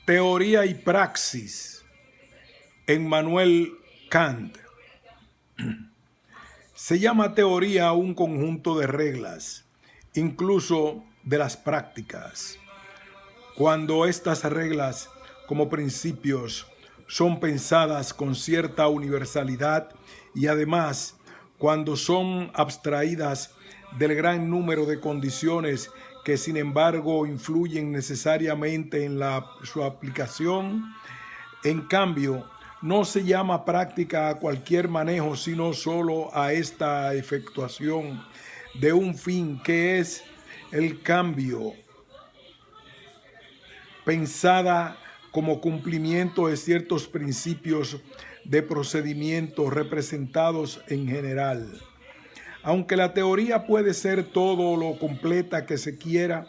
Teoría y praxis. Emmanuel Kant. Se llama teoría a un conjunto de reglas, incluso de las prácticas, cuando estas reglas, como principios, son pensadas con cierta universalidad y además cuando son abstraídas del gran número de condiciones que sin embargo influyen necesariamente en su aplicación. En cambio, no se llama práctica a cualquier manejo, sino solo a esta efectuación de un fin que es el cambio, pensada como cumplimiento de ciertos principios de procedimiento representados en general. Aunque la teoría puede ser todo lo completa que se quiera,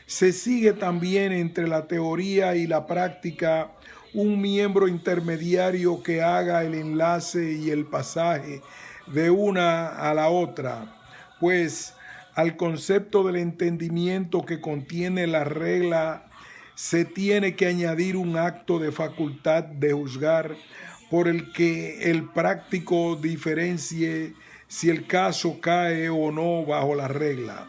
se sigue también entre la teoría y la práctica un miembro intermediario que haga el enlace y el pasaje de una a la otra, pues al concepto del entendimiento que contiene la regla se tiene que añadir un acto de facultad de juzgar por el que el práctico diferencie si el caso cae o no bajo la regla.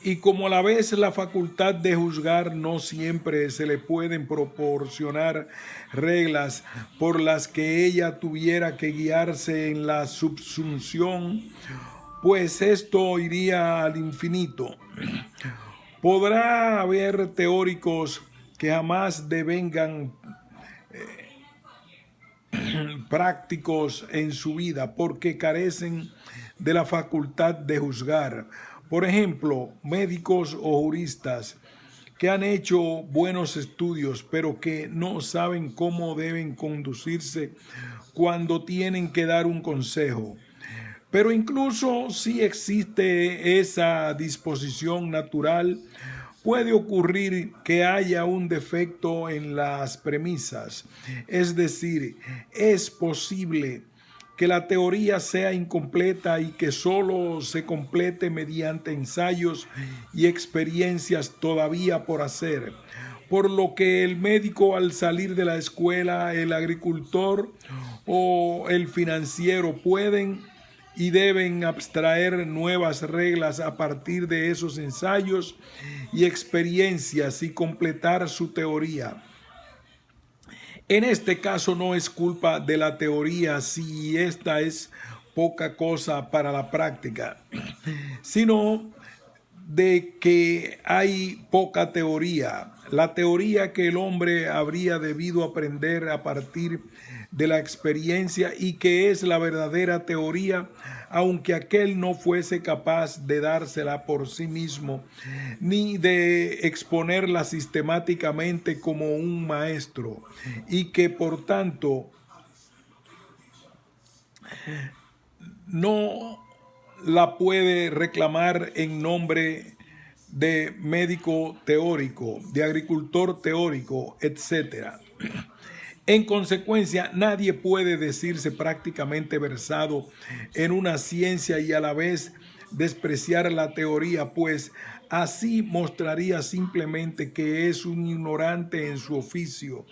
Y como a la vez la facultad de juzgar no siempre se le pueden proporcionar reglas por las que ella tuviera que guiarse en la subsunción, pues esto iría al infinito. Podrá haber teóricos que jamás devengan prácticos en su vida porque carecen de la facultad de juzgar. Por ejemplo, médicos o juristas que han hecho buenos estudios pero que no saben cómo deben conducirse cuando tienen que dar un consejo. Pero incluso si existe esa disposición natural, puede ocurrir que haya un defecto en las premisas. Es decir, es posible que la teoría sea incompleta y que solo se complete mediante ensayos y experiencias todavía por hacer. Por lo que el médico al salir de la escuela, el agricultor o el financiero pueden y deben abstraer nuevas reglas a partir de esos ensayos y experiencias y completar su teoría. En este caso no es culpa de la teoría si esta es poca cosa para la práctica, sino de que hay poca teoría. La teoría que el hombre habría debido aprender a partir de la experiencia y que es la verdadera teoría, aunque aquel no fuese capaz de dársela por sí mismo, ni de exponerla sistemáticamente como un maestro, y que por tanto no la puede reclamar en nombre de médico teórico, de agricultor teórico, etc. En consecuencia, nadie puede decirse prácticamente versado en una ciencia y a la vez despreciar la teoría, pues así mostraría simplemente que es un ignorante en su oficio,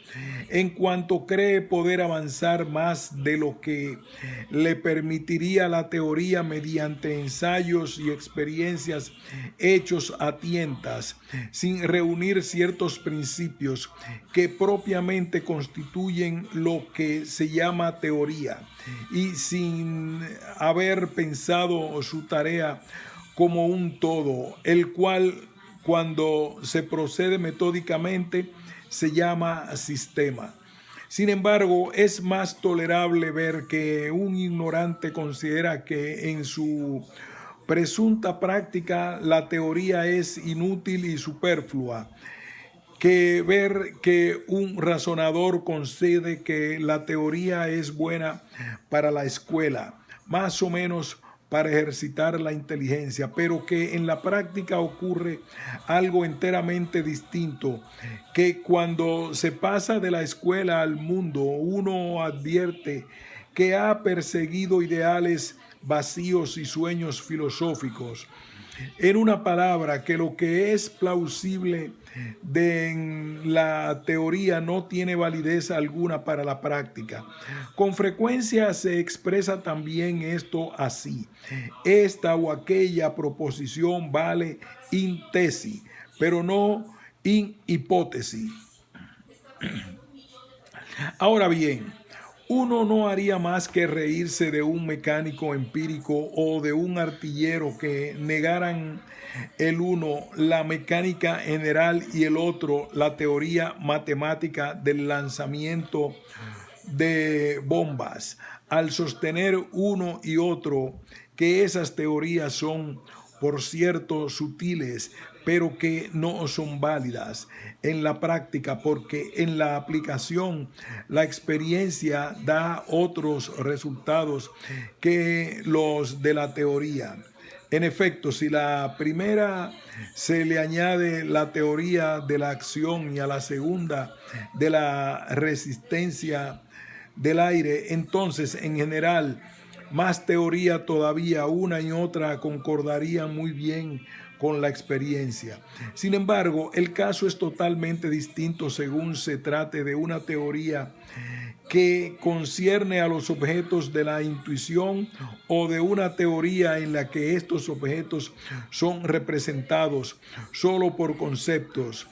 en cuanto cree poder avanzar más de lo que le permitiría la teoría mediante ensayos y experiencias hechos a tientas, sin reunir ciertos principios que propiamente constituyen lo que se llama teoría, y sin haber pensado su tarea como un todo, el cual cuando se procede metódicamente se llama sistema. Sin embargo, es más tolerable ver que un ignorante considera que en su presunta práctica la teoría es inútil y superflua, que ver que un razonador concede que la teoría es buena para la escuela, más o menos para ejercitar la inteligencia, pero que en la práctica ocurre algo enteramente distinto, que cuando se pasa de la escuela al mundo, uno advierte que ha perseguido ideales vacíos y sueños filosóficos, En una palabra, que lo que es plausible en la teoría no tiene validez alguna para la práctica. Con frecuencia se expresa también esto así: esta o aquella proposición vale in tesi, pero no in hipótesis. Ahora bien, uno no haría más que reírse de un mecánico empírico o de un artillero que negaran el uno la mecánica general y el otro la teoría matemática del lanzamiento de bombas, al sostener uno y otro que esas teorías son, por cierto, sutiles, pero que no son válidas en la práctica, porque en la aplicación la experiencia da otros resultados que los de la teoría. En efecto, si la primera se le añade la teoría de la acción y a la segunda de la resistencia del aire, entonces en general más teoría todavía, una y otra concordarían muy bien con la experiencia. Sin embargo, el caso es totalmente distinto según se trate de una teoría que concierne a los objetos de la intuición o de una teoría en la que estos objetos son representados solo por conceptos,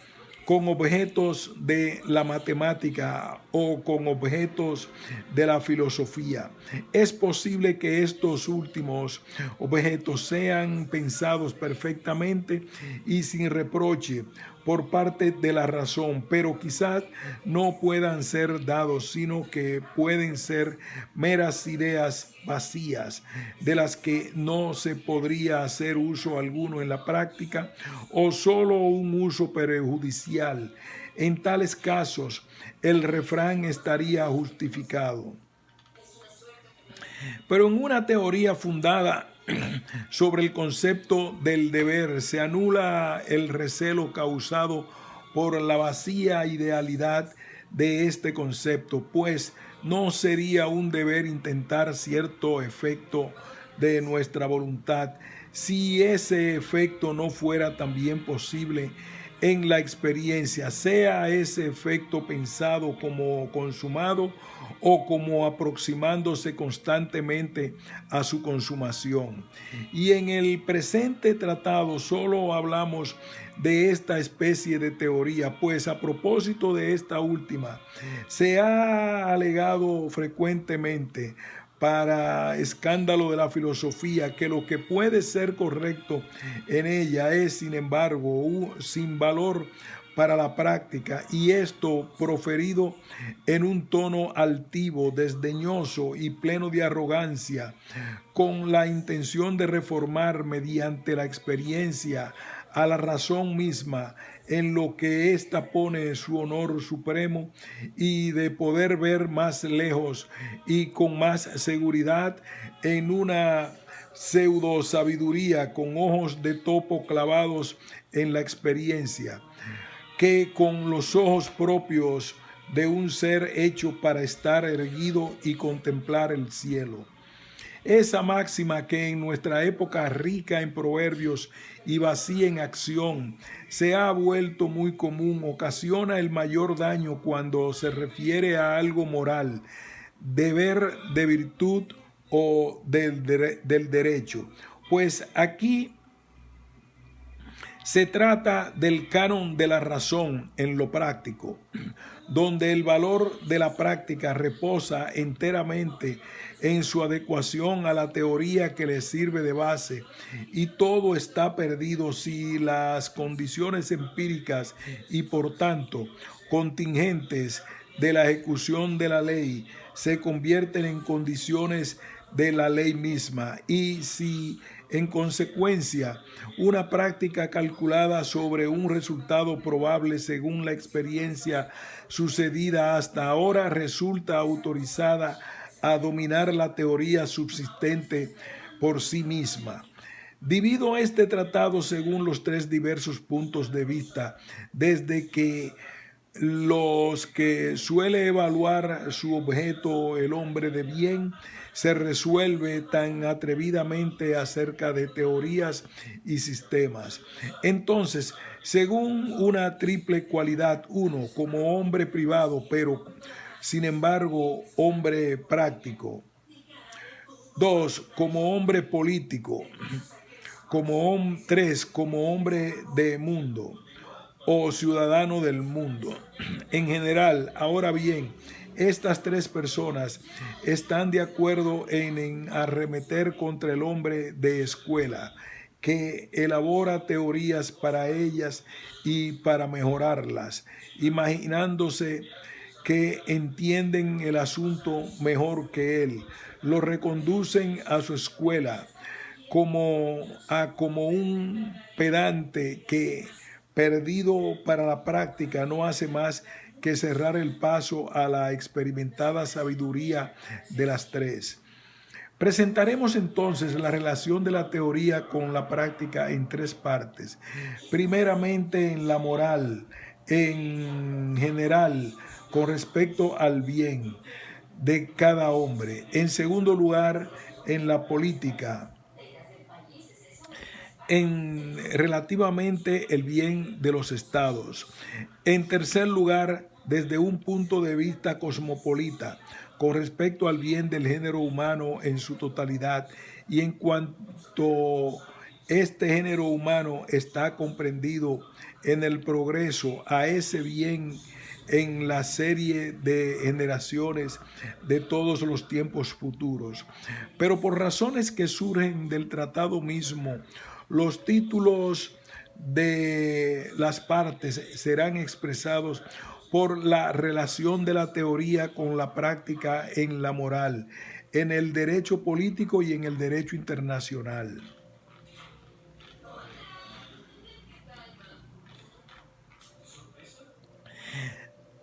con objetos de la matemática o con objetos de la filosofía. Es posible que estos últimos objetos sean pensados perfectamente y sin reproche por parte de la razón, pero quizás no puedan ser dados, sino que pueden ser meras ideas vacías, de las que no se podría hacer uso alguno en la práctica o solo un uso perjudicial. En tales casos, el refrán estaría justificado. Pero en una teoría fundada sobre el concepto del deber se anula el recelo causado por la vacía idealidad de este concepto, pues no sería un deber intentar cierto efecto de nuestra voluntad si ese efecto no fuera también posible en la experiencia, sea ese efecto pensado como consumado o como aproximándose constantemente a su consumación. Y en el presente tratado solo hablamos de esta especie de teoría, pues a propósito de esta última, se ha alegado frecuentemente, para escándalo de la filosofía, que lo que puede ser correcto en ella es, sin embargo, sin valor para la práctica, y esto proferido en un tono altivo, desdeñoso y pleno de arrogancia, con la intención de reformar mediante la experiencia a la razón misma, en lo que ésta pone su honor supremo, y de poder ver más lejos y con más seguridad en una pseudo sabiduría con ojos de topo clavados en la experiencia, que con los ojos propios de un ser hecho para estar erguido y contemplar el cielo. Esa máxima, que en nuestra época rica en proverbios y vacía en acción, se ha vuelto muy común, ocasiona el mayor daño cuando se refiere a algo moral, deber de virtud o del derecho. Pues aquí se trata del canon de la razón en lo práctico, donde el valor de la práctica reposa enteramente en su adecuación a la teoría que le sirve de base, y todo está perdido si las condiciones empíricas y por tanto contingentes de la ejecución de la ley se convierten en condiciones de la ley misma, y si en consecuencia una práctica calculada sobre un resultado probable según la experiencia sucedida hasta ahora resulta autorizada a dominar la teoría subsistente por sí misma. Divido este tratado según los tres diversos puntos de vista, desde que los que suele evaluar su objeto, el hombre de bien, se resuelve tan atrevidamente acerca de teorías y sistemas. Entonces, según una triple cualidad, uno, como hombre privado, pero sin embargo hombre práctico. Dos, como hombre político. Tres, como hombre de mundo o ciudadano del mundo. En general, ahora bien, estas tres personas están de acuerdo en arremeter contra el hombre de escuela, que elabora teorías para ellas y para mejorarlas, imaginándose que entienden el asunto mejor que él. Lo reconducen a su escuela como un pedante que, perdido para la práctica, no hace más que cerrar el paso a la experimentada sabiduría de las tres. Presentaremos entonces la relación de la teoría con la práctica en tres partes. Primeramente, en la moral, en general, con respecto al bien de cada hombre. En segundo lugar, en la política, en relativamente el bien de los estados. En tercer lugar, desde un punto de vista cosmopolita, con respecto al bien del género humano en su totalidad y en cuanto este género humano está comprendido en el progreso a ese bien en la serie de generaciones de todos los tiempos futuros. Pero por razones que surgen del tratado mismo, los títulos de las partes serán expresados por la relación de la teoría con la práctica en la moral, en el derecho político y en el derecho internacional.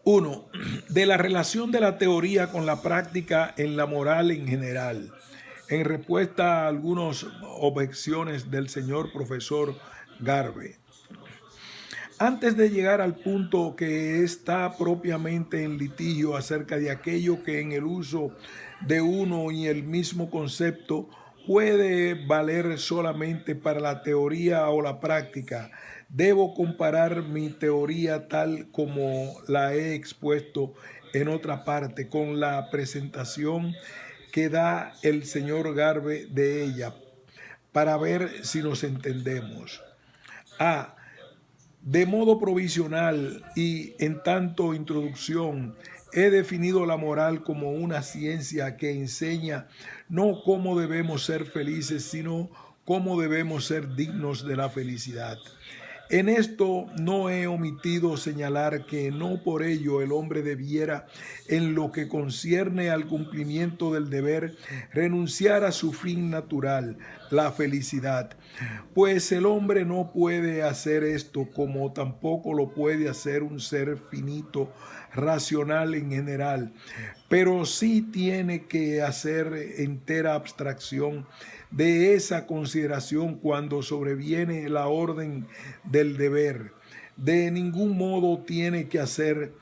1. De la relación de la teoría con la práctica en la moral en general. En respuesta a algunas objeciones del señor profesor Garvey. Antes de llegar al punto que está propiamente en litigio acerca de aquello que en el uso de uno y el mismo concepto puede valer solamente para la teoría o la práctica, debo comparar mi teoría tal como la he expuesto en otra parte con la presentación que da el señor Garvey de ella para ver si nos entendemos. A. De modo provisional y en tanto introducción, he definido la moral como una ciencia que enseña no cómo debemos ser felices, sino cómo debemos ser dignos de la felicidad. En esto no he omitido señalar que no por ello el hombre debiera, en lo que concierne al cumplimiento del deber, renunciar a su fin natural, la felicidad. Pues el hombre no puede hacer esto, como tampoco lo puede hacer un ser finito, racional en general, pero sí tiene que hacer entera abstracción de esa consideración cuando sobreviene la orden del deber. De ningún modo tiene que hacer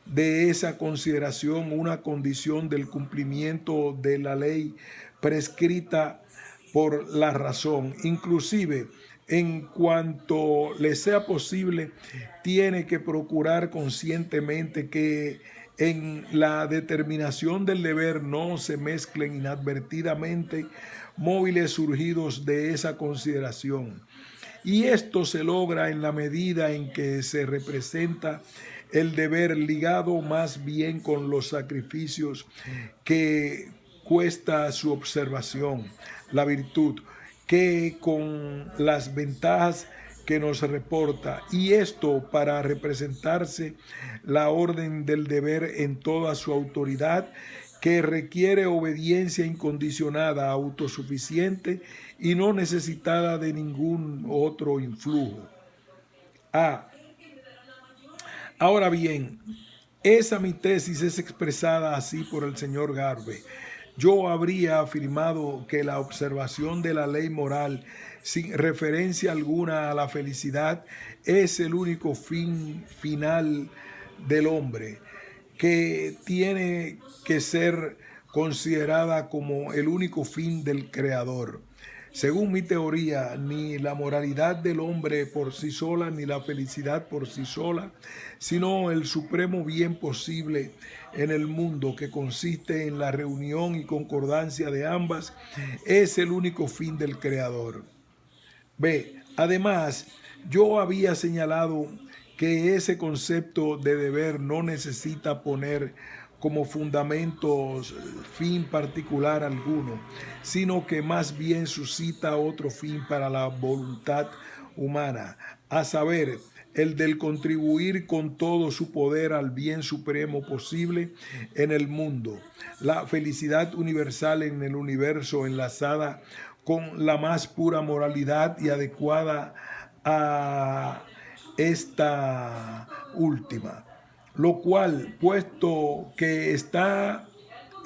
de esa consideración una condición del cumplimiento de la ley prescrita por la razón. Inclusive, en cuanto le sea posible, tiene que procurar conscientemente que en la determinación del deber no se mezclen inadvertidamente móviles surgidos de esa consideración. Y esto se logra en la medida en que se representa el deber ligado más bien con los sacrificios que cuesta su observación, la virtud, que con las ventajas que nos reporta, y esto para representarse la orden del deber en toda su autoridad, que requiere obediencia incondicionada, autosuficiente y no necesitada de ningún otro influjo. Ahora bien, esa mi tesis es expresada así por el señor Garvey. Yo habría afirmado que la observación de la ley moral, sin referencia alguna a la felicidad, es el único fin final del hombre, que tiene que ser considerada como el único fin del Creador. Según mi teoría, ni la moralidad del hombre por sí sola, ni la felicidad por sí sola, sino el supremo bien posible en el mundo, que consiste en la reunión y concordancia de ambas, es el único fin del Creador. B. Además, yo había señalado que ese concepto de deber no necesita poner como fundamentos fin particular alguno, sino que más bien suscita otro fin para la voluntad humana, a saber, el del contribuir con todo su poder al bien supremo posible en el mundo, la felicidad universal en el universo enlazada con la más pura moralidad y adecuada a esta última, lo cual, puesto que está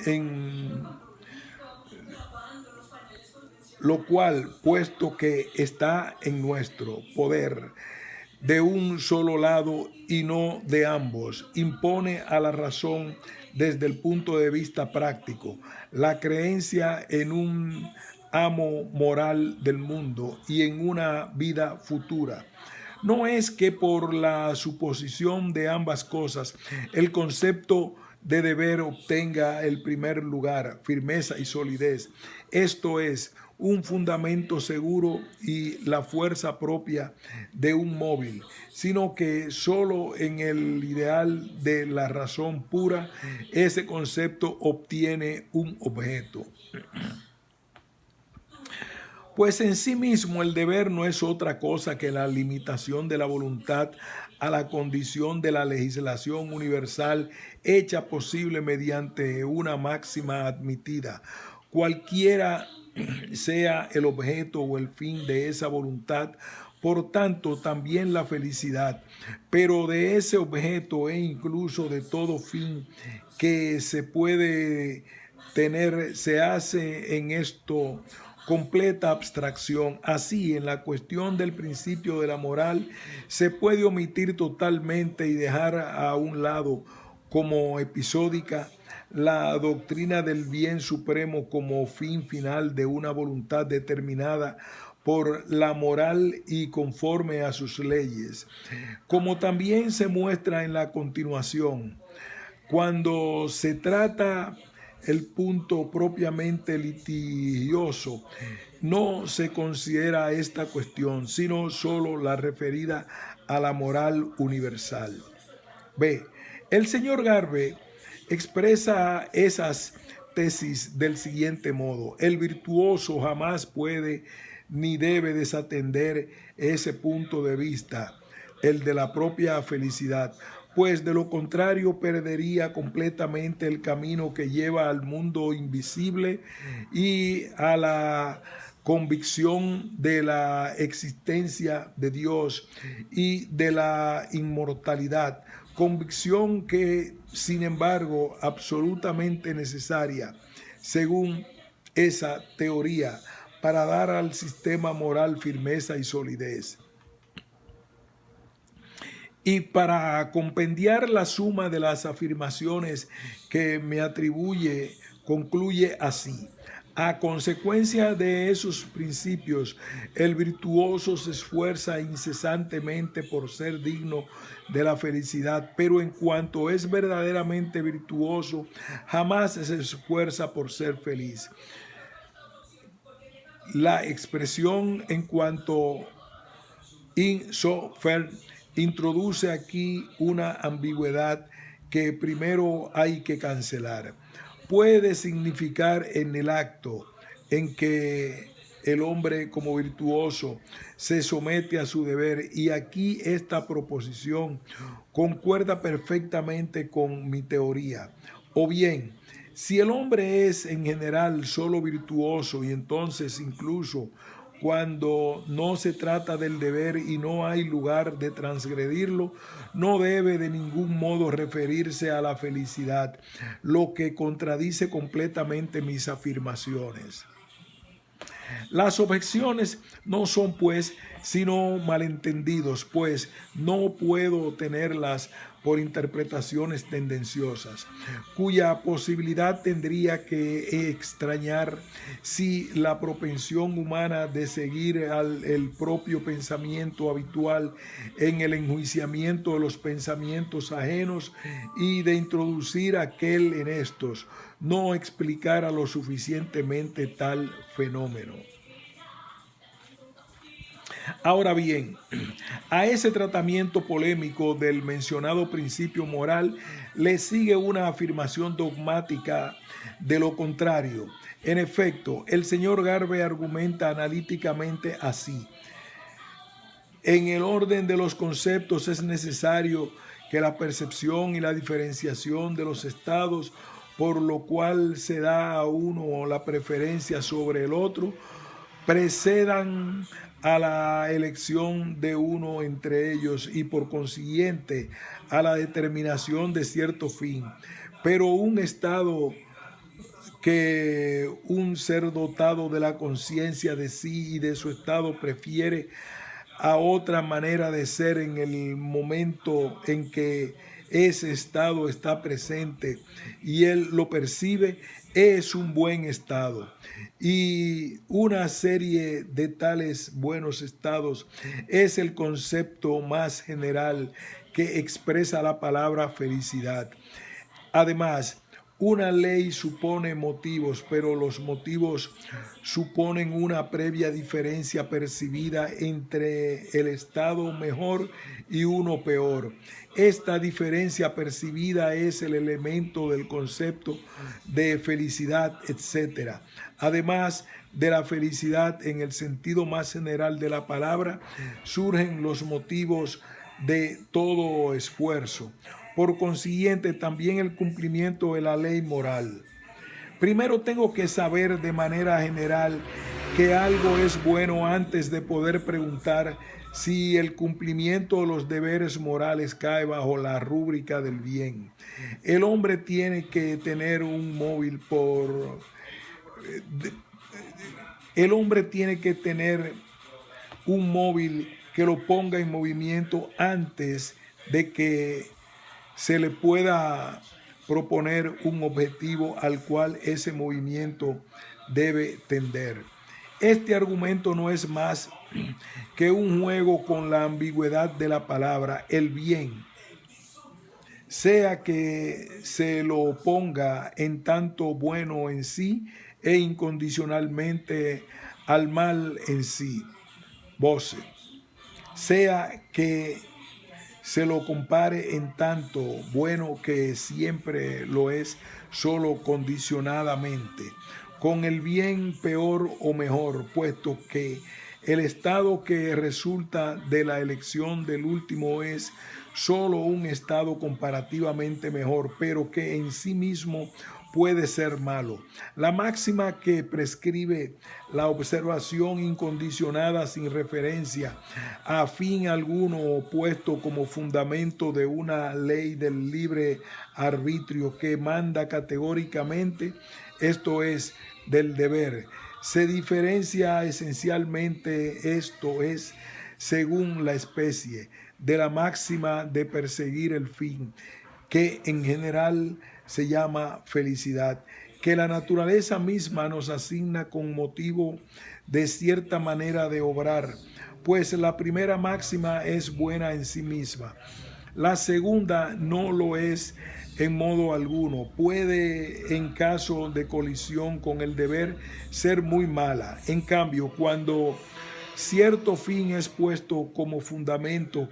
en nuestro poder de un solo lado y no de ambos, impone a la razón desde el punto de vista práctico la creencia en un amo moral del mundo y en una vida futura. No es que por la suposición de ambas cosas el concepto de deber obtenga el primer lugar, firmeza y solidez. Esto es un fundamento seguro y la fuerza propia de un móvil, sino que solo en el ideal de la razón pura ese concepto obtiene un objeto. Pues en sí mismo el deber no es otra cosa que la limitación de la voluntad a la condición de la legislación universal hecha posible mediante una máxima admitida. Cualquiera sea el objeto o el fin de esa voluntad, por tanto también la felicidad, pero de ese objeto e incluso de todo fin que se puede tener, se hace en esto completa abstracción. Así, en la cuestión del principio de la moral, se puede omitir totalmente y dejar a un lado como episódica la doctrina del bien supremo como fin final de una voluntad determinada por la moral y conforme a sus leyes, como también se muestra en la continuación. Cuando se trata el punto propiamente litigioso, no se considera esta cuestión, sino solo la referida a la moral universal. B. El señor Garvey expresa esas tesis del siguiente modo: el virtuoso jamás puede ni debe desatender ese punto de vista, el de la propia felicidad, pues de lo contrario perdería completamente el camino que lleva al mundo invisible y a la convicción de la existencia de Dios y de la inmortalidad, convicción que, sin embargo, absolutamente necesaria, según esa teoría, para dar al sistema moral firmeza y solidez. Y para compendiar la suma de las afirmaciones que me atribuye, concluye así: a consecuencia de esos principios, el virtuoso se esfuerza incesantemente por ser digno de la felicidad, pero en cuanto es verdaderamente virtuoso, jamás se esfuerza por ser feliz. La expresión en cuanto insofern introduce aquí una ambigüedad que primero hay que cancelar. Puede significar en el acto en que el hombre como virtuoso se somete a su deber, y aquí esta proposición concuerda perfectamente con mi teoría. O bien, si el hombre es en general solo virtuoso, y entonces incluso cuando no se trata del deber y no hay lugar de transgredirlo, no debe de ningún modo referirse a la felicidad, lo que contradice completamente mis afirmaciones. Las objeciones no son, pues, sino malentendidos, pues no puedo tenerlas por interpretaciones tendenciosas, cuya posibilidad tendría que extrañar si la propensión humana de seguir el propio pensamiento habitual en el enjuiciamiento de los pensamientos ajenos y de introducir aquel en estos, no explicara lo suficientemente tal fenómeno. Ahora bien, a ese tratamiento polémico del mencionado principio moral le sigue una afirmación dogmática de lo contrario. En efecto, el señor Garvey argumenta analíticamente así: en el orden de los conceptos es necesario que la percepción y la diferenciación de los estados, por lo cual se da a uno la preferencia sobre el otro, precedan a la elección de uno entre ellos y por consiguiente a la determinación de cierto fin. Pero un estado que un ser dotado de la conciencia de sí y de su estado prefiere a otra manera de ser en el momento en que ese estado está presente y él lo percibe, es un buen estado. Y una serie de tales buenos estados es el concepto más general que expresa la palabra felicidad. Además, una ley supone motivos, pero los motivos suponen una previa diferencia percibida entre el estado mejor y uno peor. Esta diferencia percibida es el elemento del concepto de felicidad, etc. Además de la felicidad en el sentido más general de la palabra, surgen los motivos de todo esfuerzo. Por consiguiente, también el cumplimiento de la ley moral. Primero tengo que saber de manera general que algo es bueno antes de poder preguntar si el cumplimiento de los deberes morales cae bajo la rúbrica del bien. El hombre tiene que tener un móvil el hombre tiene que tener un móvil que lo ponga en movimiento antes de que se le pueda proponer un objetivo al cual ese movimiento debe tender. Este argumento no es más que un juego con la ambigüedad de la palabra el bien, sea que se lo ponga en tanto bueno en sí e incondicionalmente al mal en sí, voce, sea que se lo compare en tanto bueno que siempre lo es solo condicionadamente, con el bien peor o mejor, puesto que el estado que resulta de la elección del último es solo un estado comparativamente mejor, pero que en sí mismo puede ser malo. La máxima que prescribe la observación incondicionada sin referencia a fin alguno puesto como fundamento de una ley del libre arbitrio que manda categóricamente, esto es, del deber. Se diferencia esencialmente, esto es, según la especie, de la máxima de perseguir el fin, que en general se llama felicidad, que la naturaleza misma nos asigna con motivo de cierta manera de obrar, pues la primera máxima es buena en sí misma. La segunda no lo es en modo alguno. Puede, en caso de colisión con el deber, ser muy mala. En cambio, cuando cierto fin es puesto como fundamento,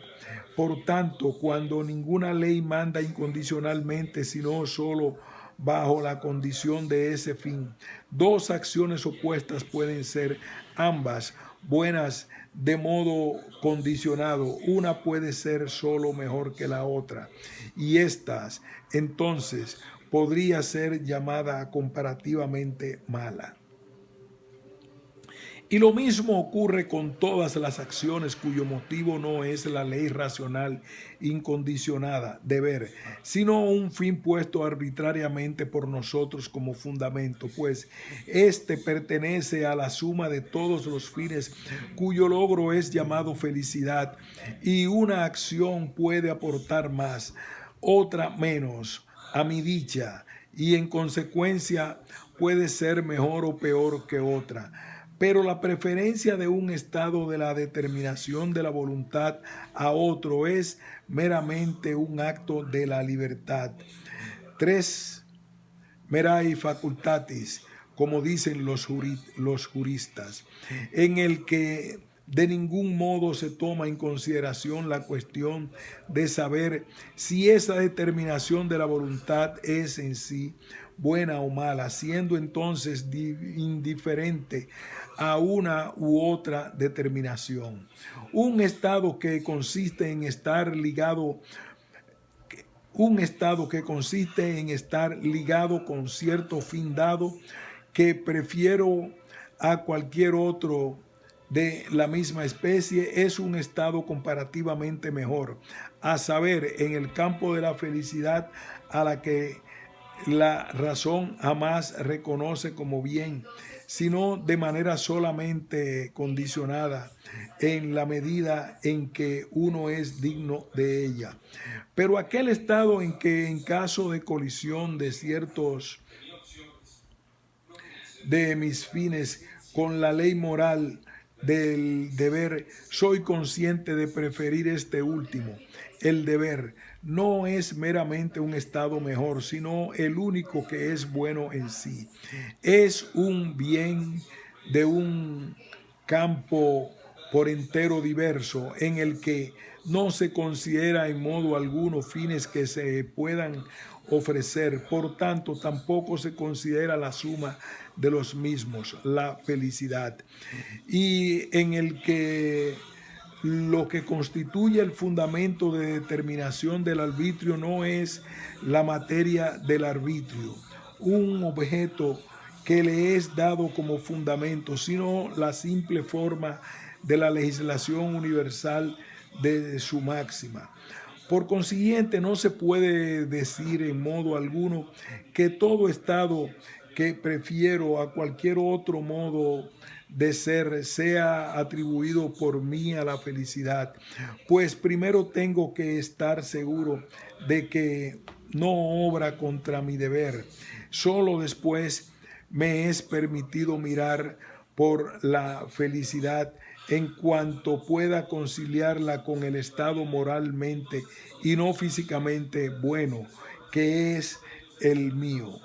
por tanto, cuando ninguna ley manda incondicionalmente, sino solo bajo la condición de ese fin, dos acciones opuestas pueden ser ambas buenas de modo condicionado. Una puede ser solo mejor que la otra, y estas entonces podría ser llamada comparativamente mala. Y lo mismo ocurre con todas las acciones cuyo motivo no es la ley racional incondicionada, deber, sino un fin puesto arbitrariamente por nosotros como fundamento, pues éste pertenece a la suma de todos los fines cuyo logro es llamado felicidad, y una acción puede aportar más, otra menos, a mi dicha, y en consecuencia puede ser mejor o peor que otra. Pero la preferencia de un estado de la determinación de la voluntad a otro es meramente un acto de la libertad. 3. Merai facultatis, como dicen los juristas, en el que de ningún modo se toma en consideración la cuestión de saber si esa determinación de la voluntad es en sí buena o mala, siendo entonces indiferente a una u otra determinación. Un estado que consiste en estar ligado con cierto fin dado que prefiero a cualquier otro de la misma especie, es un estado comparativamente mejor, a saber, en el campo de la felicidad, a la que la razón jamás reconoce como bien, sino de manera solamente condicionada en la medida en que uno es digno de ella. Pero aquel estado en que, en caso de colisión de ciertos de mis fines con la ley moral del deber, soy consciente de preferir este último, el deber. No es meramente un estado mejor, sino el único que es bueno en sí. Es un bien de un campo por entero diverso, en el que no se considera en modo alguno fines que se puedan ofrecer, por tanto tampoco se considera la suma de los mismos, la felicidad, y en el que lo que constituye el fundamento de determinación del arbitrio no es la materia del arbitrio, un objeto que le es dado como fundamento, sino la simple forma de la legislación universal de su máxima. Por consiguiente, no se puede decir en modo alguno que todo estado que prefiero a cualquier otro modo de ser sea atribuido por mí a la felicidad, pues primero tengo que estar seguro de que no obra contra mi deber. Solo después me es permitido mirar por la felicidad en cuanto pueda conciliarla con el estado moralmente y no físicamente bueno, que es el mío.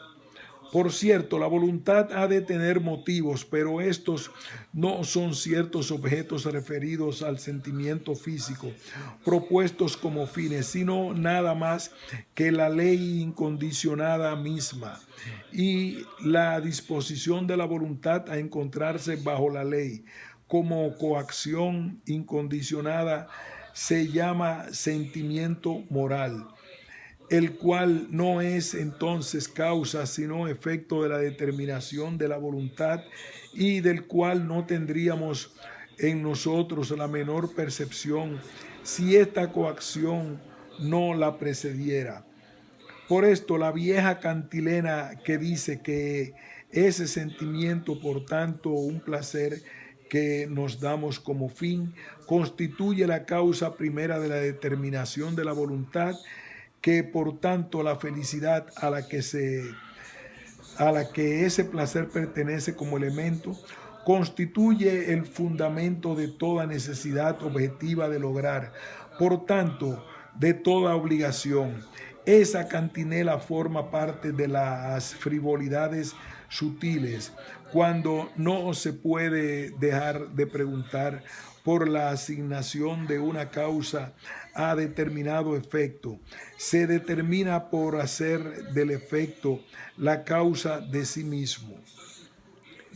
Por cierto, la voluntad ha de tener motivos, pero estos no son ciertos objetos referidos al sentimiento físico, propuestos como fines, sino nada más que la ley incondicionada misma y la disposición de la voluntad a encontrarse bajo la ley como coacción incondicionada se llama sentimiento moral, el cual no es entonces causa sino efecto de la determinación de la voluntad y del cual no tendríamos en nosotros la menor percepción si esta coacción no la precediera. Por esto la vieja cantilena que dice que ese sentimiento, por tanto, un placer que nos damos como fin, constituye la causa primera de la determinación de la voluntad, que por tanto la felicidad a la que ese placer pertenece como elemento, constituye el fundamento de toda necesidad objetiva de lograr, por tanto, de toda obligación. Esa cantinela forma parte de las frivolidades sutiles, cuando no se puede dejar de preguntar por la asignación de una causa a determinado efecto. Se determina por hacer del efecto la causa de sí mismo.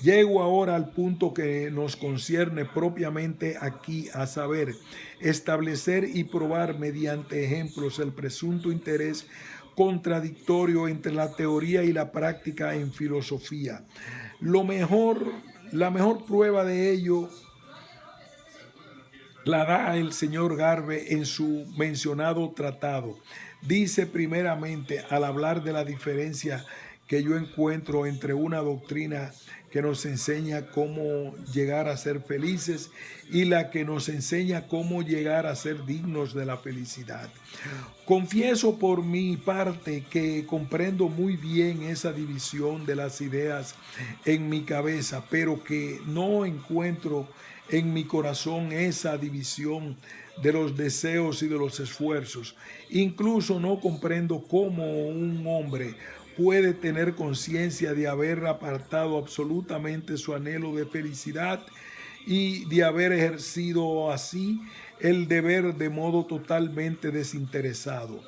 Llego ahora al punto que nos concierne propiamente aquí, a saber, establecer y probar mediante ejemplos el presunto interés contradictorio entre la teoría y la práctica en filosofía. Lo mejor La mejor prueba de ello la da el señor Garvey en su mencionado tratado. Dice primeramente, al hablar de la diferencia que yo encuentro entre una doctrina que nos enseña cómo llegar a ser felices y la que nos enseña cómo llegar a ser dignos de la felicidad. Confieso por mi parte que comprendo muy bien esa división de las ideas en mi cabeza, pero que no encuentro en mi corazón esa división de los deseos y de los esfuerzos. Incluso no comprendo cómo un hombre puede tener conciencia de haber apartado absolutamente su anhelo de felicidad y de haber ejercido así el deber de modo totalmente desinteresado.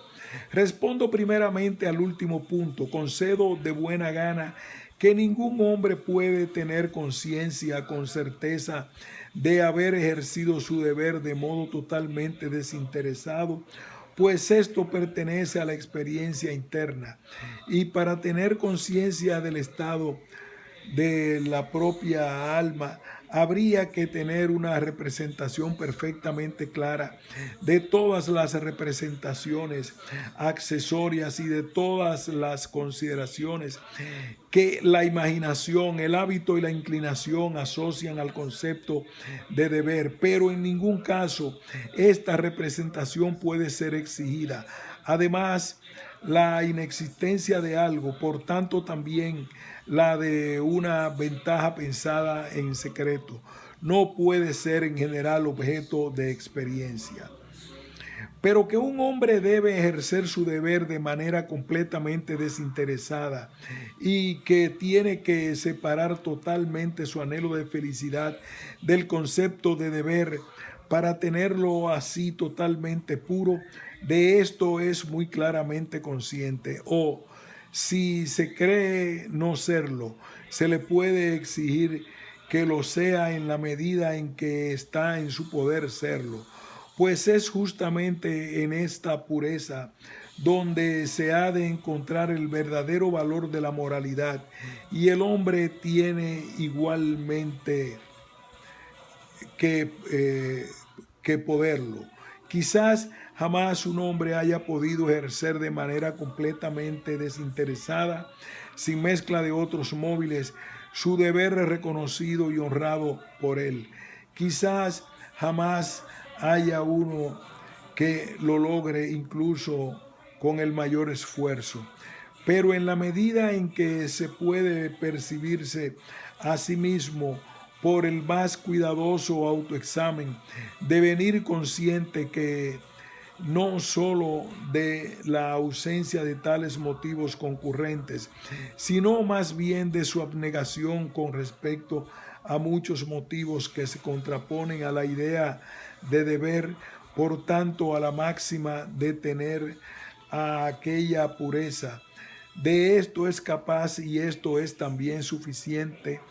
Respondo primeramente al último punto. Concedo de buena gana que ningún hombre puede tener conciencia con certeza de haber ejercido su deber de modo totalmente desinteresado, pues esto pertenece a la experiencia interna. Y para tener conciencia del estado de la propia alma, habría que tener una representación perfectamente clara de todas las representaciones accesorias y de todas las consideraciones que la imaginación, el hábito y la inclinación asocian al concepto de deber, pero en ningún caso esta representación puede ser exigida. Además, la inexistencia de algo, por tanto también la de una ventaja pensada en secreto, no puede ser en general objeto de experiencia. Pero que un hombre debe ejercer su deber de manera completamente desinteresada y que tiene que separar totalmente su anhelo de felicidad del concepto de deber para tenerlo así totalmente puro, de esto es muy claramente consciente. O si se cree no serlo, se le puede exigir que lo sea en la medida en que está en su poder serlo, pues es justamente en esta pureza donde se ha de encontrar el verdadero valor de la moralidad, y el hombre tiene igualmente que poderlo. Quizás jamás un hombre haya podido ejercer de manera completamente desinteresada, sin mezcla de otros móviles, su deber reconocido y honrado por él. Quizás jamás haya uno que lo logre incluso con el mayor esfuerzo. Pero en la medida en que se puede percibirse a sí mismo por el más cuidadoso autoexamen, devenir consciente que no sólo de la ausencia de tales motivos concurrentes, sino más bien de su abnegación con respecto a muchos motivos que se contraponen a la idea de deber, por tanto a la máxima de tener a aquella pureza. De esto es capaz y esto es también suficiente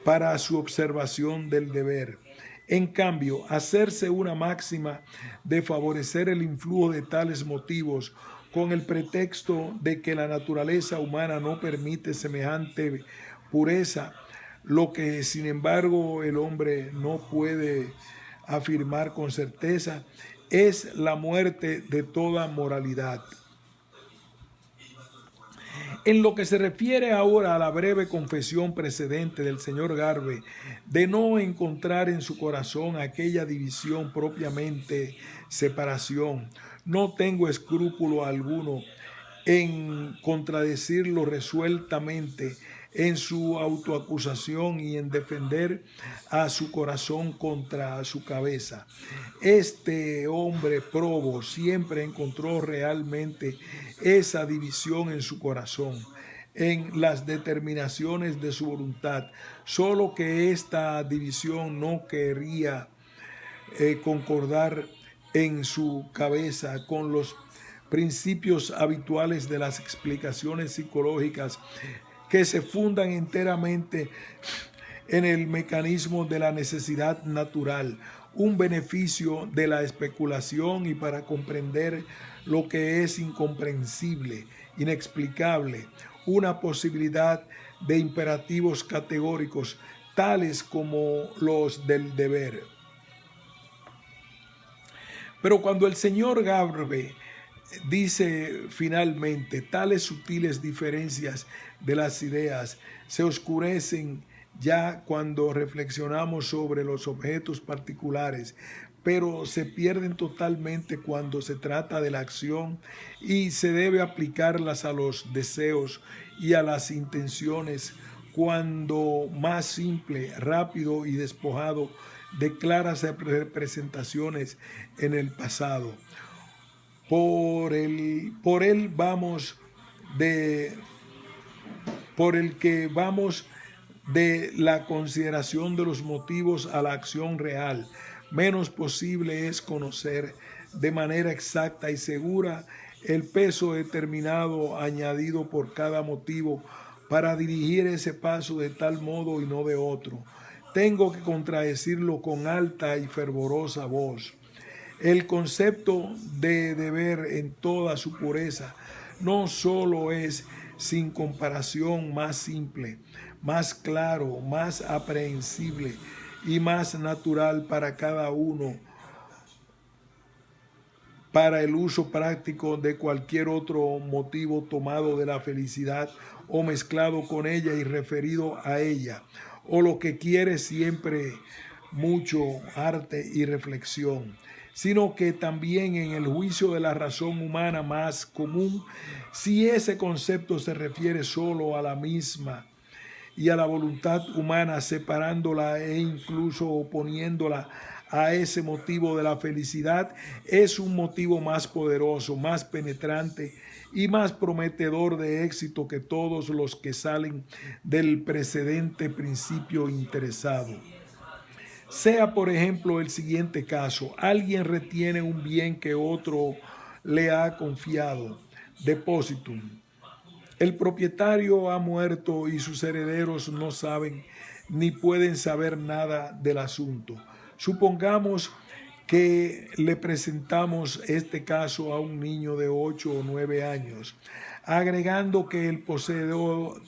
para su observación del deber. En cambio, hacerse una máxima de favorecer el influjo de tales motivos con el pretexto de que la naturaleza humana no permite semejante pureza, lo que sin embargo el hombre no puede afirmar con certeza, es la muerte de toda moralidad. En lo que se refiere ahora a la breve confesión precedente del señor Garvey de no encontrar en su corazón aquella división propiamente separación, no tengo escrúpulo alguno en contradecirlo resueltamente en su autoacusación y en defender a su corazón contra su cabeza. Este hombre probo siempre encontró realmente esa división en su corazón, en las determinaciones de su voluntad, solo que esta división no quería concordar en su cabeza con los principios habituales de las explicaciones psicológicas que se fundan enteramente en el mecanismo de la necesidad natural, un beneficio de la especulación, y para comprender lo que es incomprensible, inexplicable, una posibilidad de imperativos categóricos tales como los del deber. Pero cuando el señor Garvey dice finalmente, tales sutiles diferencias de las ideas se oscurecen ya cuando reflexionamos sobre los objetos particulares, pero se pierden totalmente cuando se trata de la acción y se debe aplicarlas a los deseos y a las intenciones cuando más simple, rápido y despojado de claras representaciones en el pasado. Por él vamos de por el que vamos de la consideración de los motivos a la acción real. Menos posible es conocer de manera exacta y segura el peso determinado añadido por cada motivo para dirigir ese paso de tal modo y no de otro. Tengo que contradecirlo con alta y fervorosa voz. El concepto de deber en toda su pureza no solo es sin comparación más simple, más claro, más aprehensible y más natural para cada uno, para el uso práctico de cualquier otro motivo tomado de la felicidad o mezclado con ella y referido a ella, o lo que quiere siempre mucho arte y reflexión, sino que también en el juicio de la razón humana más común, si ese concepto se refiere solo a la misma y a la voluntad humana, separándola e incluso oponiéndola a ese motivo de la felicidad, es un motivo más poderoso, más penetrante y más prometedor de éxito que todos los que salen del precedente principio interesado. Sea, por ejemplo, el siguiente caso: alguien retiene un bien que otro le ha confiado, depositum. El propietario ha muerto y sus herederos no saben ni pueden saber nada del asunto. Supongamos que le presentamos este caso a un niño de 8 o 9 años, agregando que el poseedor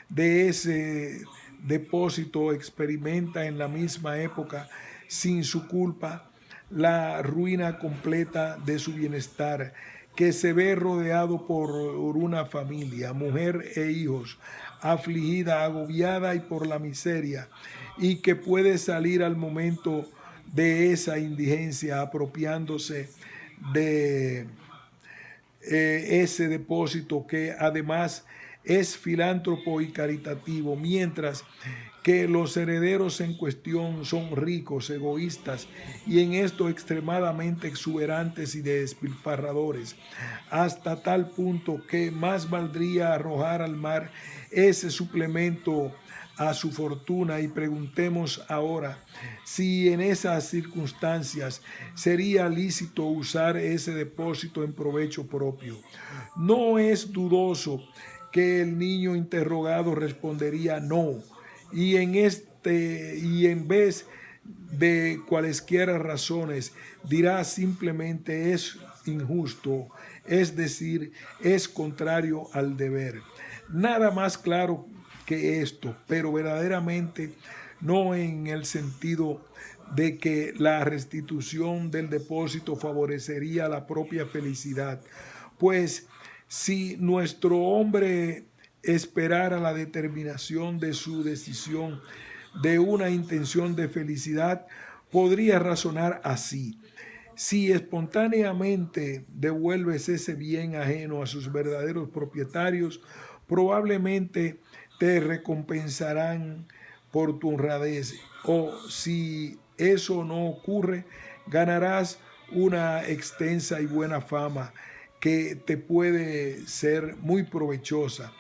de ese depósito experimenta en la misma época, sin su culpa, la ruina completa de su bienestar, que se ve rodeado por una familia, mujer e hijos, afligida, agobiada y por la miseria, y que puede salir al momento de esa indigencia apropiándose de ese depósito, que además es filántropo y caritativo, mientras que los herederos en cuestión son ricos, egoístas y en esto extremadamente exuberantes y despilfarradores, hasta tal punto que más valdría arrojar al mar ese suplemento a su fortuna. Y preguntemos ahora si en esas circunstancias sería lícito usar ese depósito en provecho propio. No es dudoso que el niño interrogado respondería no, y en vez de cualesquiera razones dirá simplemente es injusto, es decir, es contrario al deber. Nada más claro que esto, pero verdaderamente no en el sentido de que la restitución del depósito favorecería la propia felicidad, pues si nuestro hombre esperara la determinación de su decisión de una intención de felicidad, podría razonar así: si espontáneamente devuelves ese bien ajeno a sus verdaderos propietarios, probablemente te recompensarán por tu honradez, o si eso no ocurre, ganarás una extensa y buena fama que te puede ser muy provechosa.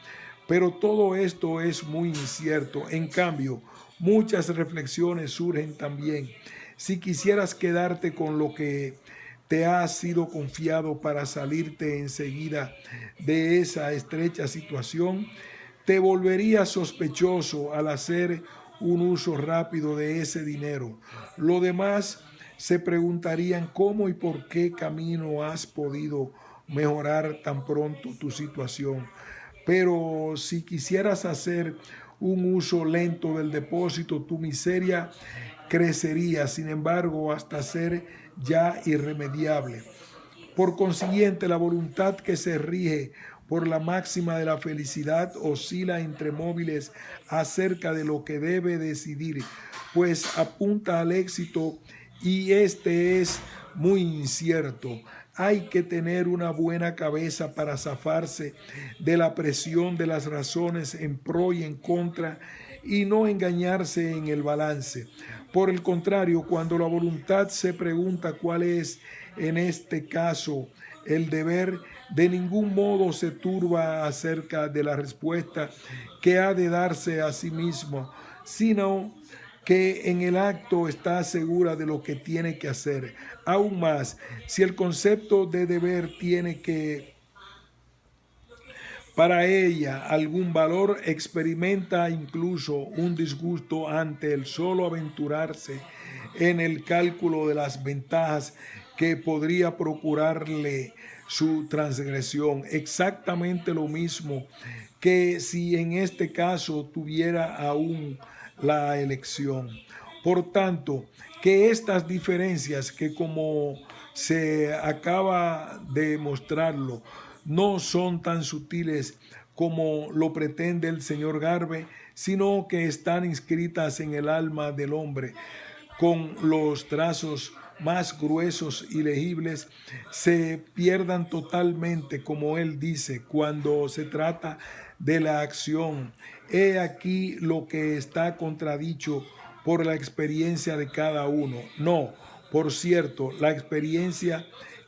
Pero todo esto es muy incierto. En cambio, muchas reflexiones surgen también. Si quisieras quedarte con lo que te ha sido confiado para salirte enseguida de esa estrecha situación, te volverías sospechoso al hacer un uso rápido de ese dinero. Lo demás se preguntarían cómo y por qué camino has podido mejorar tan pronto tu situación. Pero si quisieras hacer un uso lento del depósito, tu miseria crecería, sin embargo, hasta ser ya irremediable. Por consiguiente, la voluntad que se rige por la máxima de la felicidad oscila entre móviles acerca de lo que debe decidir, pues apunta al éxito y este es muy incierto. Hay que tener una buena cabeza para zafarse de la presión de las razones en pro y en contra y no engañarse en el balance. Por el contrario, cuando la voluntad se pregunta cuál es en este caso el deber, de ningún modo se turba acerca de la respuesta que ha de darse a sí mismo, sino que en el acto está segura de lo que tiene que hacer. Aún más, si el concepto de deber tiene que para ella algún valor, experimenta incluso un disgusto ante el solo aventurarse en el cálculo de las ventajas que podría procurarle su transgresión. Exactamente lo mismo que si en este caso tuviera aún la elección. Por tanto, que estas diferencias que como se acaba de mostrarlo, no son tan sutiles como lo pretende el señor Garvey, sino que están inscritas en el alma del hombre con los trazos más gruesos y legibles, se pierdan totalmente, como él dice, cuando se trata de la acción. He aquí lo que está contradicho por la experiencia de cada uno. No, por cierto, la experiencia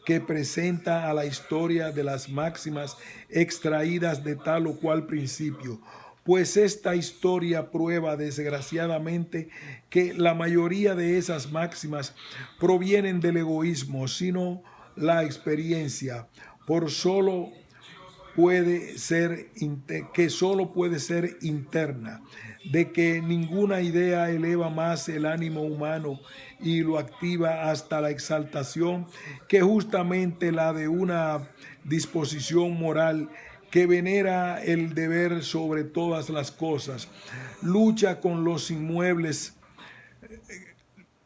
que presenta a la historia de las máximas extraídas de tal o cual principio, pues esta historia prueba desgraciadamente que la mayoría de esas máximas provienen del egoísmo, sino la experiencia por solo puede ser que solo puede ser interna, de que ninguna idea eleva más el ánimo humano y lo activa hasta la exaltación que justamente la de una disposición moral que venera el deber sobre todas las cosas, lucha con los inmuebles,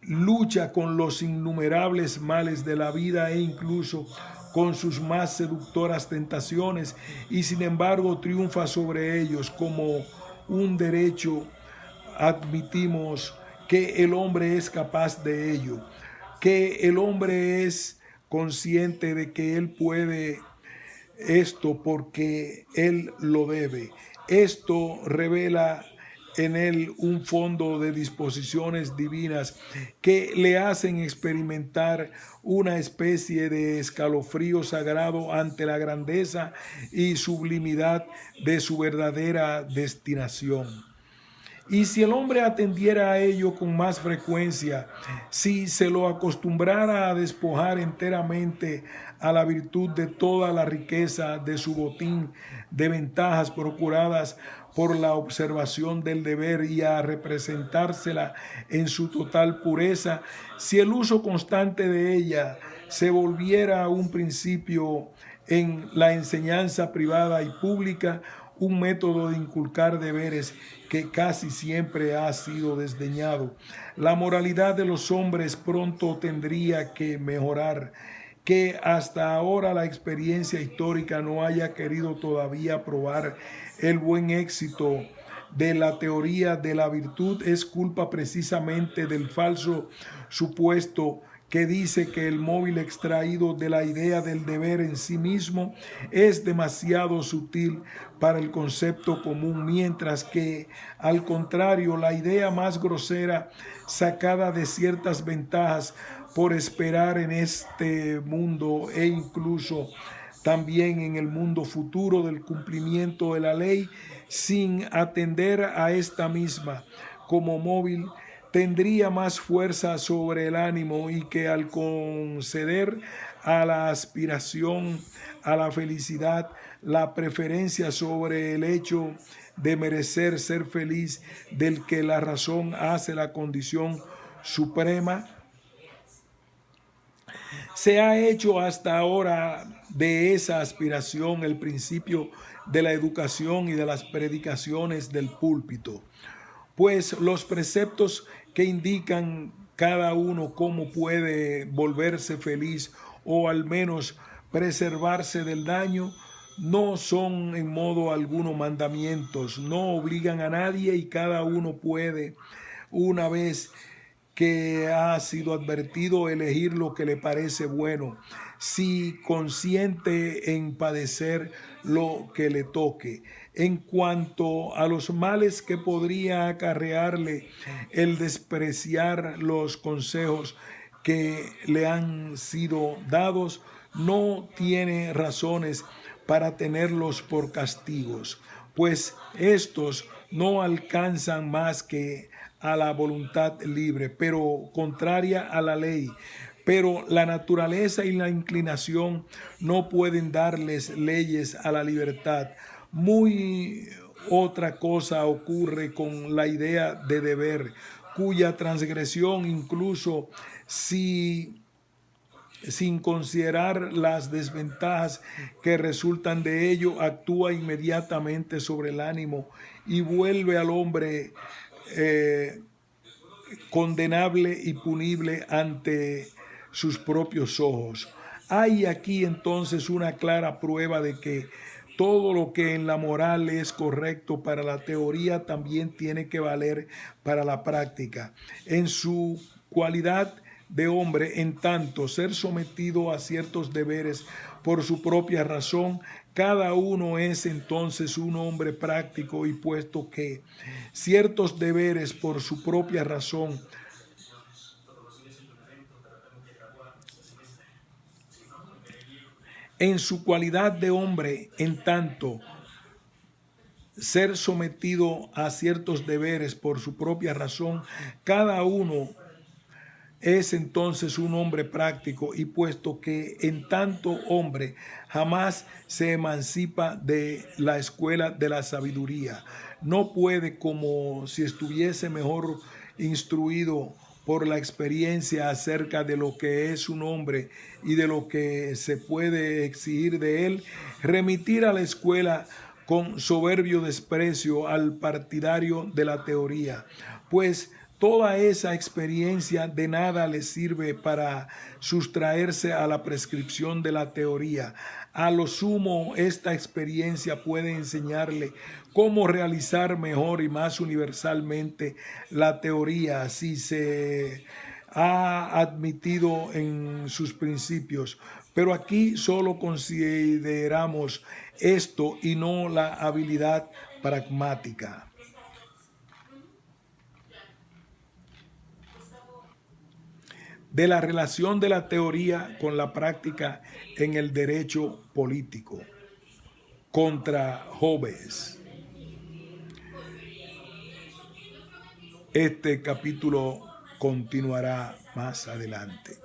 lucha con los innumerables males de la vida e incluso con sus más seductoras tentaciones y sin embargo triunfa sobre ellos como un derecho. Admitimos que el hombre es capaz de ello, que el hombre es consciente de que él puede esto porque él lo debe. Esto revela en él un fondo de disposiciones divinas que le hacen experimentar una especie de escalofrío sagrado ante la grandeza y sublimidad de su verdadera destinación. Y si el hombre atendiera a ello con más frecuencia, si se lo acostumbrara a despojar enteramente a la virtud de toda la riqueza de su botín de ventajas procuradas por la observación del deber y a representársela en su total pureza, si el uso constante de ella se volviera un principio en la enseñanza privada y pública, un método de inculcar deberes que casi siempre ha sido desdeñado, la moralidad de los hombres pronto tendría que mejorar. Que hasta ahora la experiencia histórica no haya querido todavía probar el buen éxito de la teoría de la virtud es culpa precisamente del falso supuesto que dice que el móvil extraído de la idea del deber en sí mismo es demasiado sutil para el concepto común, mientras que, al contrario, la idea más grosera, sacada de ciertas ventajas por esperar en este mundo e incluso también en el mundo futuro del cumplimiento de la ley, sin atender a esta misma como móvil, tendría más fuerza sobre el ánimo y que al conceder a la aspiración a la felicidad la preferencia sobre el hecho de merecer ser feliz, del que la razón hace la condición suprema, Se ha hecho hasta ahora de esa aspiración el principio de la educación y de las predicaciones del púlpito, pues los preceptos que indican cada uno cómo puede volverse feliz o al menos preservarse del daño no son en modo alguno mandamientos, no obligan a nadie y cada uno puede, una vez que ha sido advertido, elegir lo que le parece bueno, si consciente en padecer lo que le toque. En cuanto a los males que podría acarrearle el despreciar los consejos que le han sido dados, no tiene razones para tenerlos por castigos, pues estos no alcanzan más que a la voluntad libre, pero contraria a la ley. Pero la naturaleza y la inclinación no pueden darles leyes a la libertad. Muy otra cosa ocurre con la idea de deber, cuya transgresión, incluso si sin considerar las desventajas que resultan de ello, actúa inmediatamente sobre el ánimo y vuelve al hombre condenable y punible ante sus propios ojos. Hay aquí entonces una clara prueba de que todo lo que en la moral es correcto para la teoría también tiene que valer para la práctica. En su cualidad de hombre, en tanto, ser sometido a ciertos deberes por su propia razón, cada uno es entonces un hombre práctico, y puesto que ciertos deberes por su propia razón en su cualidad de hombre, en tanto, ser sometido a ciertos deberes por su propia razón, cada uno es entonces un hombre práctico, y puesto que en tanto hombre jamás se emancipa de la escuela de la sabiduría, no puede, como si estuviese mejor instruido por la experiencia acerca de lo que es un hombre y de lo que se puede exigir de él, remitir a la escuela con soberbio desprecio al partidario de la teoría, pues toda esa experiencia de nada le sirve para sustraerse a la prescripción de la teoría. A lo sumo, esta experiencia puede enseñarle cómo realizar mejor y más universalmente la teoría si se ha admitido en sus principios. Pero aquí solo consideramos esto y no la habilidad pragmática de la relación de la teoría con la práctica en el derecho político. Contra Hobbes. Este capítulo continuará más adelante.